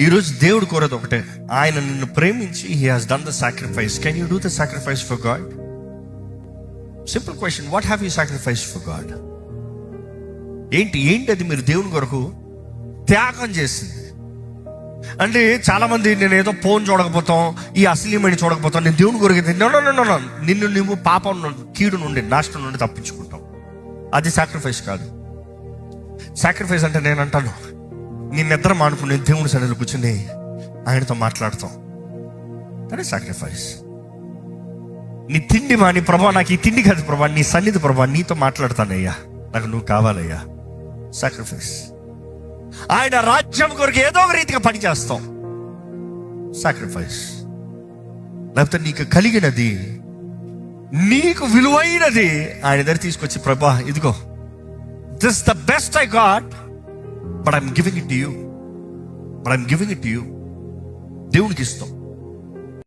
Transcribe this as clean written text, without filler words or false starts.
ఈరోజు దేవుడు కోరేది ఒకటే, ఆయన నిన్ను ప్రేమించి he has done the sacrifice. Can you do the sacrifice for God? Simple question, what have you sacrifice for God? ఏంటి అది మీరు దేవుని కొరకు త్యాగం చేసింది? అంటే చాలా మంది, నేను ఏదో ఫోన్ చూడకపోతాం, ఈ అశ్లీమణి చూడకపోతాం, నేను దేవుని కొరకు నిన్ను నువ్వు పాపం కీడు నుండి, నాశనం నుండి తప్పించుకుంటావు. అది సాక్రిఫైస్ కాదు. సాక్రిఫైస్ అంటే నేను అంటాను, నీ నిద్ర మానుకుని దేవుని సన్నిధిలో కూర్చుని ఆయనతో మాట్లాడతాం. That is sacrifice. నీ తిండి మాని, ప్రభా నాకు ఈ తిండి కాదు ప్రభా, నీ సన్నిధి ప్రభా, నీతో మాట్లాడతానయ్యా, నాకు నువ్వు కావాలయ్యా. సాక్రిఫైస్. ఆయన రాజ్యం కొరకు ఏదో ఒక రీతిగా పని చేస్తాం. సాక్రిఫైస్. లేకపోతే నీకు కలిగినది, నీకు విలువైనది ఆయన దగ్గర తీసుకొచ్చి, ప్రభా ఇదిగో, this the best I got, but I'm giving it to you. దేవునికి ఇస్తాం.